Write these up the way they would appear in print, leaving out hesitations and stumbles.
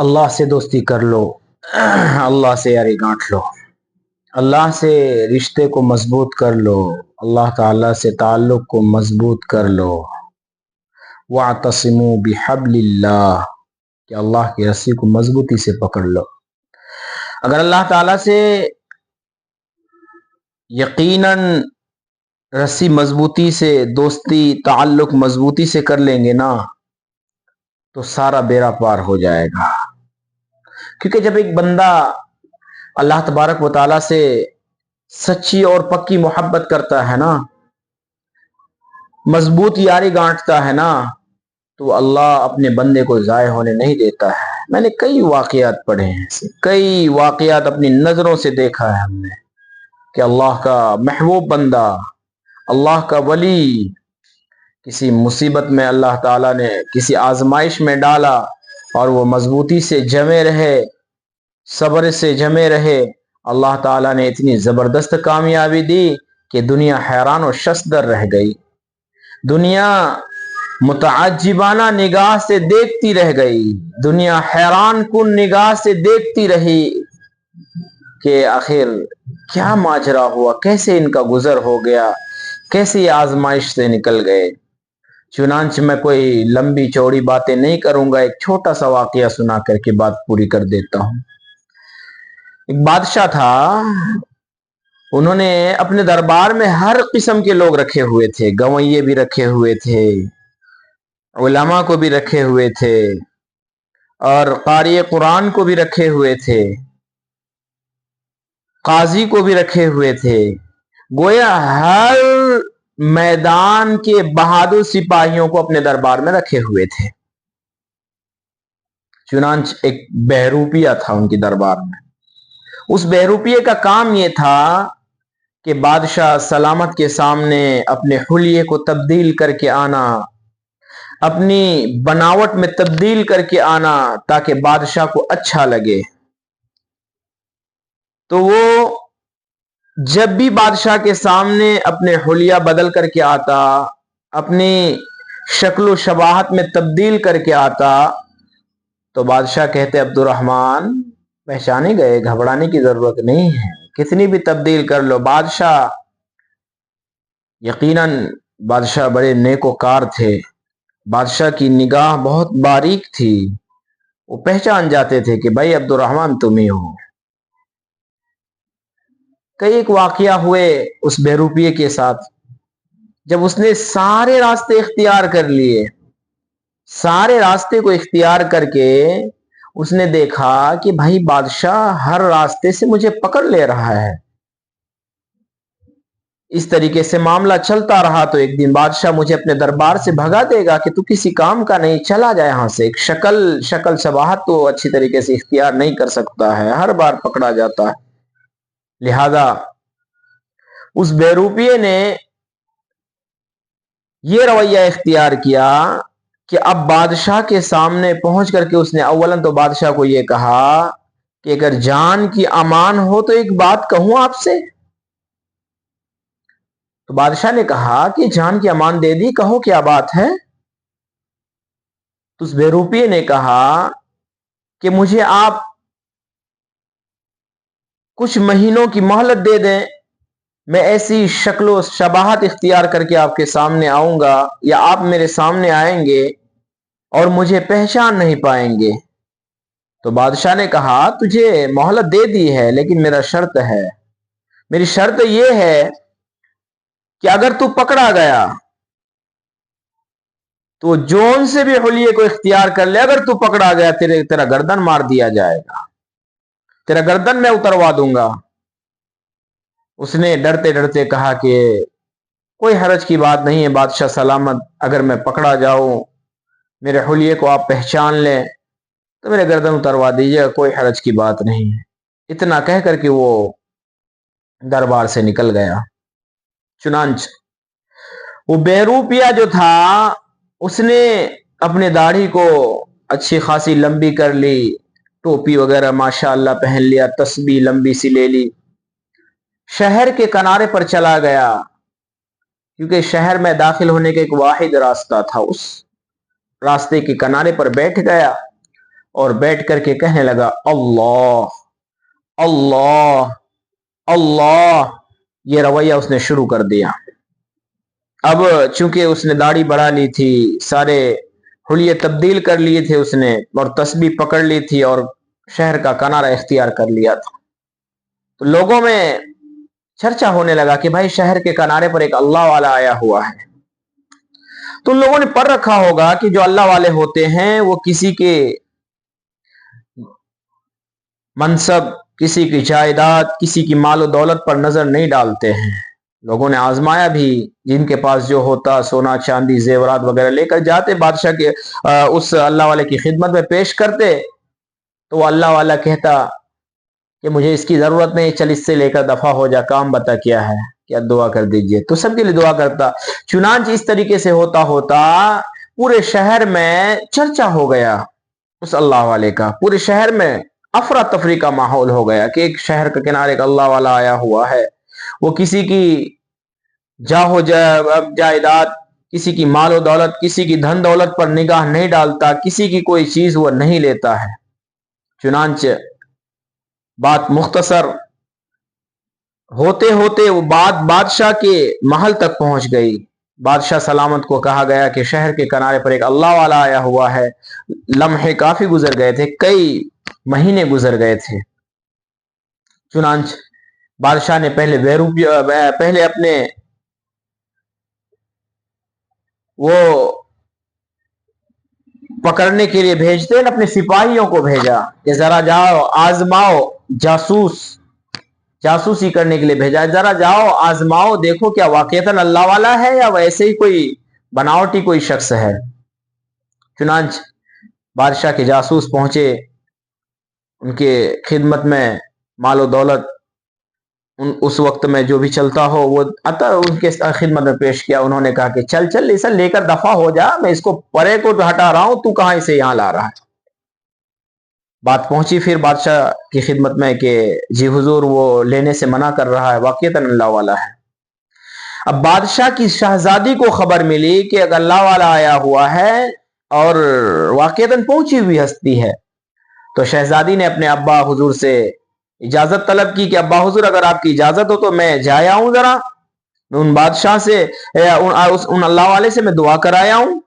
اللہ سے دوستی کر لو، اللہ سے یاری گانٹ لو، اللہ سے رشتے کو مضبوط کر لو، اللہ تعالیٰ سے تعلق کو مضبوط کر لو۔ وَاعْتَصِمُوا بِحَبْلِ اللَّهِ، کہ اللہ کی رسی کو مضبوطی سے پکڑ لو۔ اگر اللہ تعالیٰ سے یقیناً رسی مضبوطی سے، دوستی تعلق مضبوطی سے کر لیں گے نا، تو سارا بیڑا پار ہو جائے گا۔ کیونکہ جب ایک بندہ اللہ تبارک و تعالیٰ سے سچی اور پکی محبت کرتا ہے نا، مضبوط یاری گانٹتا ہے نا، تو اللہ اپنے بندے کو ضائع ہونے نہیں دیتا ہے۔ میں نے کئی واقعات پڑھے ہیں، کئی واقعات اپنی نظروں سے دیکھا ہے ہم نے، کہ اللہ کا محبوب بندہ، اللہ کا ولی، کسی مصیبت میں اللہ تعالیٰ نے کسی آزمائش میں ڈالا اور وہ مضبوطی سے جمے رہے، صبر سے جمے رہے، اللہ تعالیٰ نے اتنی زبردست کامیابی دی کہ دنیا حیران و ششدر رہ گئی، دنیا متعجبانہ نگاہ سے دیکھتی رہ گئی، دنیا حیران کن نگاہ سے دیکھتی رہی کہ آخر کیا ماجرا ہوا، کیسے ان کا گزر ہو گیا، کیسے یہ آزمائش سے نکل گئے۔ چنانچہ میں کوئی لمبی چوڑی باتیں نہیں کروں گا، ایک چھوٹا سا واقعہ سنا کر کے بات پوری کر دیتا ہوں۔ ایک بادشاہ تھا، انہوں نے اپنے دربار میں ہر قسم کے لوگ رکھے ہوئے تھے، گویے بھی رکھے ہوئے تھے، علماء کو بھی رکھے ہوئے تھے، اور قاری قرآن کو بھی رکھے ہوئے تھے، قاضی کو بھی رکھے ہوئے تھے، گویا ہر میدان کے بہادر سپاہیوں کو اپنے دربار میں رکھے ہوئے تھے۔ چنانچہ ایک بہروپیہ تھا ان کے دربار میں۔ اس بہروپیے کا کام یہ تھا کہ بادشاہ سلامت کے سامنے اپنے حلیے کو تبدیل کر کے آنا، اپنی بناوٹ میں تبدیل کر کے آنا، تاکہ بادشاہ کو اچھا لگے۔ تو وہ جب بھی بادشاہ کے سامنے اپنے حلیہ بدل کر کے آتا، اپنی شکل و شباہت میں تبدیل کر کے آتا، تو بادشاہ کہتے عبد الرحمن پہچانے گئے، گھبرانے کی ضرورت نہیں ہے، کتنی بھی تبدیل کر لو۔ بادشاہ یقیناً بادشاہ بڑے نیک وکار تھے، بادشاہ کی نگاہ بہت باریک تھی، وہ پہچان جاتے تھے کہ بھائی عبد الرحمن تم ہی ہو۔ کئی ایک واقعہ ہوئے اس بہروپیے کے ساتھ، جب اس نے سارے راستے اختیار کر لیے، سارے راستے کو اختیار کر کے اس نے دیکھا کہ بھائی بادشاہ ہر راستے سے مجھے پکڑ لے رہا ہے، اس طریقے سے معاملہ چلتا رہا تو ایک دن بادشاہ مجھے اپنے دربار سے بھگا دے گا کہ تو کسی کام کا نہیں، چلا جائے یہاں سے۔ ایک شکل شباہت تو اچھی طریقے سے اختیار نہیں کر سکتا ہے، ہر بار پکڑا جاتا ہے۔ لہذا اس بہروپیے نے یہ رویہ اختیار کیا کہ اب بادشاہ کے سامنے پہنچ کر کے اس نے اولاً تو بادشاہ کو یہ کہا کہ اگر جان کی امان ہو تو ایک بات کہوں آپ سے۔ تو بادشاہ نے کہا کہ جان کی امان دے دی، کہو کیا بات ہے۔ تو اس بہروپیے نے کہا کہ مجھے آپ کچھ مہینوں کی مہلت دے دیں، میں ایسی شکل و شباہت اختیار کر کے آپ کے سامنے آؤں گا، یا آپ میرے سامنے آئیں گے اور مجھے پہچان نہیں پائیں گے۔ تو بادشاہ نے کہا تجھے مہلت دے دی ہے، لیکن میرا شرط ہے، میری شرط یہ ہے کہ اگر تو پکڑا گیا تو جون سے بھی حلیے کو اختیار کر لے، اگر تو پکڑا گیا تیرا گردن مار دیا جائے گا، تیرا گردن میں اتروا دوں گا۔ اس نے ڈرتے ڈرتے کہا کہ کوئی حرج کی بات نہیں ہے بادشاہ سلامت، اگر میں پکڑا جاؤں، میرے حلیے کو آپ پہچان لیں تو میرے گردن اتروا دیجیے، کوئی حرج کی بات نہیں ہے۔ اتنا کہہ کر کے وہ دربار سے نکل گیا۔ چنانچہ وہ بہروپیہ جو تھا اس نے اپنے داڑھی کو اچھی خاصی لمبی کر لی، ٹوپی وغیرہ ماشاءاللہ پہن لیا، تسبیح لمبی سی لے لی، شہر کے کنارے پر چلا گیا، کیونکہ شہر میں داخل ہونے کا ایک واحد راستہ تھا۔ اس راستے کے کنارے پر بیٹھ گیا اور بیٹھ کر کے کہنے لگا اللہ اللہ اللہ. یہ رویہ اس نے شروع کر دیا. اب چونکہ اس نے داڑھی بڑھا لی تھی، سارے حلیے تبدیل کر لیے تھے اس نے، اور تسبیح پکڑ لی تھی، اور شہر کا کنارہ اختیار کر لیا تھا، تو لوگوں میں چرچا ہونے لگا کہ بھائی شہر کے کنارے پر ایک اللہ والا آیا ہوا ہے. تو لوگوں نے پڑھ رکھا ہوگا کہ جو اللہ والے ہوتے ہیں وہ کسی کے منصب، کسی کی جائیداد، کسی کی مال و دولت پر نظر نہیں ڈالتے ہیں. لوگوں نے آزمایا بھی، جن کے پاس جو ہوتا سونا چاندی زیورات وغیرہ لے کر جاتے بادشاہ کے اس اللہ والے کی خدمت میں پیش کرتے، تو وہ اللہ والا کہتا کہ مجھے اس کی ضرورت نہیں، چل اس سے لے کر دفع ہو جا، کام بتا کیا ہے، کیا دعا کر دیجئے. تو سب کے لیے دعا کرتا. چنانچہ اس طریقے سے ہوتا ہوتا پورے شہر میں چرچا ہو گیا اس اللہ والے کا. پورے شہر میں افراتفری کا ماحول ہو گیا کہ ایک شہر کے کنارے ایک اللہ والا آیا ہوا ہے. وہ کسی کی جاہو جائیداد، کسی کی مال و دولت، کسی کی دھن دولت پر نگاہ نہیں ڈالتا، کسی کی کوئی چیز وہ نہیں لیتا ہے. چنانچہ بات مختصر ہوتے ہوتے وہ بات بادشاہ کے محل تک پہنچ گئی. بادشاہ سلامت کو کہا گیا کہ شہر کے کنارے پر ایک اللہ والا آیا ہوا ہے. لمحے کافی گزر گئے تھے، کئی مہینے گزر گئے تھے. چنانچہ بادشاہ نے پہلے اپنے وہ پکڑنے کے لیے بھیجتے ہیں، اپنے سپاہیوں کو بھیجا کہ ذرا جاؤ آزماؤ، جاسوسی کرنے کے لیے بھیجا، ذرا جاؤ آزماؤ، دیکھو کیا واقعتاً اللہ والا ہے یا ویسے ہی کوئی بناوٹی کوئی شخص ہے. چنانچہ بادشاہ کے جاسوس پہنچے، ان کے خدمت میں مال و دولت اس وقت میں جو بھی چلتا ہو وہ ان کے خدمت میں پیش کیا. انہوں نے کہا کہ چل اسے لے کر دفع ہو جا، میں اس کو پرے کو ہٹا رہا ہوں، تو کہاں اسے یہاں لا رہا ہے. بات پہنچی پھر بادشاہ کی خدمت میں کہ جی حضور وہ لینے سے منع کر رہا ہے، واقعتاً اللہ والا ہے. اب بادشاہ کی شہزادی کو خبر ملی کہ اگر اللہ والا آیا ہوا ہے اور واقعتاً پہنچی ہوئی ہستی ہے، تو شہزادی نے اپنے ابا حضور سے اجازت طلب کی کہ ابا حضور اگر آپ کی اجازت ہو تو میں جایا ہوں، ذرا ان بادشاہ سے، ان اللہ والے سے میں دعا کرایا ہوں.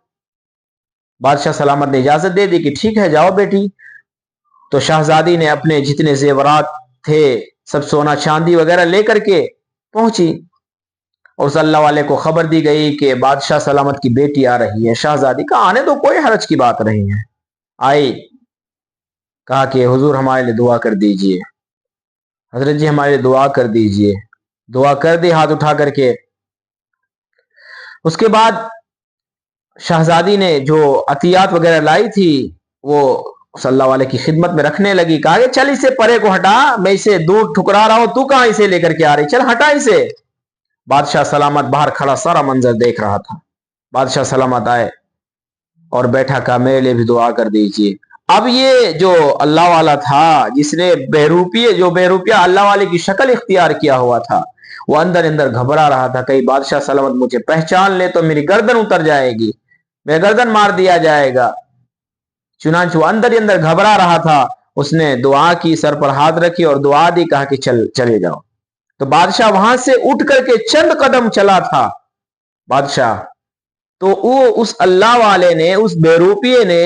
بادشاہ سلامت نے اجازت دے دی کہ ٹھیک ہے جاؤ بیٹی. تو شہزادی نے اپنے جتنے زیورات تھے سب سونا چاندی وغیرہ لے کر کے پہنچی، اور اس اللہ والے کو خبر دی گئی کہ بادشاہ سلامت کی بیٹی آ رہی ہے. شہزادی کا آنے تو کوئی حرج کی بات نہیں ہے. آئی، کہا کہ حضور ہمارے لیے دعا کر دیجئے، حضرت جی ہمارے لیے دعا کر دیجئے. دعا کر دی ہاتھ اٹھا کر کے. اس کے بعد شہزادی نے جو عطیات وغیرہ لائی تھی وہ اس اللہ والے کی خدمت میں رکھنے لگی. کہا کہ چل اسے پرے کو ہٹا، میں اسے دور ٹھکرا رہا ہوں، تو کہاں اسے لے کر کے آ رہی، چل ہٹا اسے. بادشاہ سلامت باہر کھڑا سارا منظر دیکھ رہا تھا. بادشاہ سلامت آئے اور بیٹھا، کہا میرے لیے بھی دعا کر دیجئے. اب یہ جو اللہ والا تھا جس نے بے روپیہ اللہ والے کی شکل اختیار کیا ہوا تھا، وہ اندر اندر گھبرا رہا تھا، کہیں بادشاہ سلامت مجھے پہچان لے تو میری گردن اتر جائے گی، میری گردن مار دیا جائے گا. چنانچہ وہ اندر اندر گھبرا رہا تھا. اس نے دعا کی، سر پر ہاتھ رکھی اور دعا دی، کہا کہ چلے جاؤ. تو بادشاہ وہاں سے اٹھ کر کے چند قدم چلا تھا بادشاہ، تو وہ اس اللہ والے نے، اس بے روپیے نے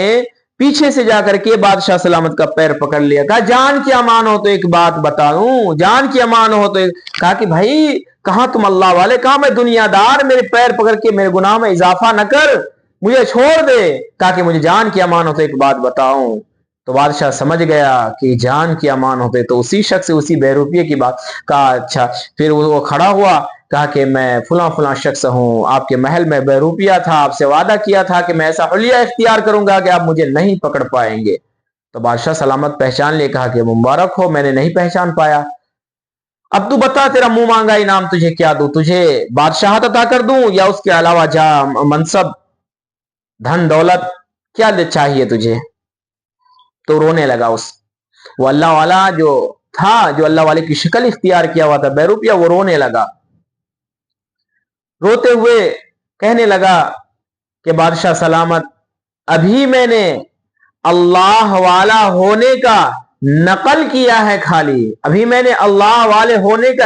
پیچھے سے جا کر کے بادشاہ سلامت کا پیر پکڑ لیا. کہا جان کی امان ہو تو ایک بات بتاؤں، جان کی امان ہو تو کہا کہ بھائی کہاں تم اللہ والے، کہاں میں دنیا دار، میرے پیر پکڑ کے میرے گناہ میں اضافہ نہ کر، مجھے چھوڑ دے. کہا کہ مجھے جان کی امان ہو تو ایک بات بتاؤں. تو بادشاہ سمجھ گیا کہ جان کی امان ہوتے تو اسی شخص، اسی بے روپیے کی بات. کہا اچھا. پھر وہ کھڑا ہوا، کہا کہ میں فلاں شخص ہوں، آپ کے محل میں بے روپیہ تھا، آپ سے وعدہ کیا تھا کہ میں ایسا حلیہ اختیار کروں گا کہ آپ مجھے نہیں پکڑ پائیں گے. تو بادشاہ سلامت پہچان لے. کہا کہ مبارک ہو، میں نے نہیں پہچان پایا. اب تو بتا تیرا منہ مانگا انعام تجھے کیا دوں، تجھے بادشاہت عطا کر دوں یا اس کے علاوہ منصب، دھن دولت، کیا چاہیے تجھے. تو رونے لگا. وہ اللہ والا جو تھا، جو اللہ والے کی شکل اختیار کیا ہوا تھا بے روپیہ، وہ رونے لگا. روتے ہوئے کہنے لگا کہ بادشاہ سلامت ابھی میں نے اللہ والا ہونے کا نقل کیا ہے خالی. ابھی میں نے اللہ والے ہونے کا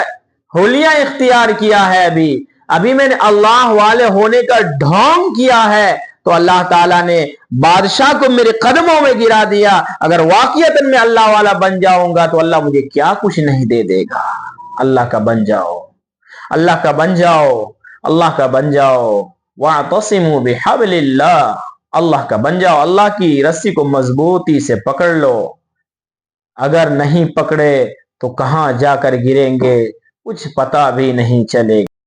حلیہ اختیار کیا ہے. ابھی میں نے اللہ والے ہونے کا ڈھونگ کیا ہے تو اللہ تعالیٰ نے بادشاہ کو میرے قدموں میں گرا دیا. اگر واقعتاً میں اللہ والا بن جاؤں گا تو اللہ مجھے کیا کچھ نہیں دے دے گا. اللہ کا بن جاؤ, اللہ کا بن جاؤ, اللہ کا بن جاؤ. وَاعْتَصِمُوا بِحَبْلِ اللَّهِ, اللہ کا بن جاؤ, اللہ کی رسی کو مضبوطی سے پکڑ لو. اگر نہیں پکڑے تو کہاں جا کر گریں گے کچھ پتہ بھی نہیں چلے گا.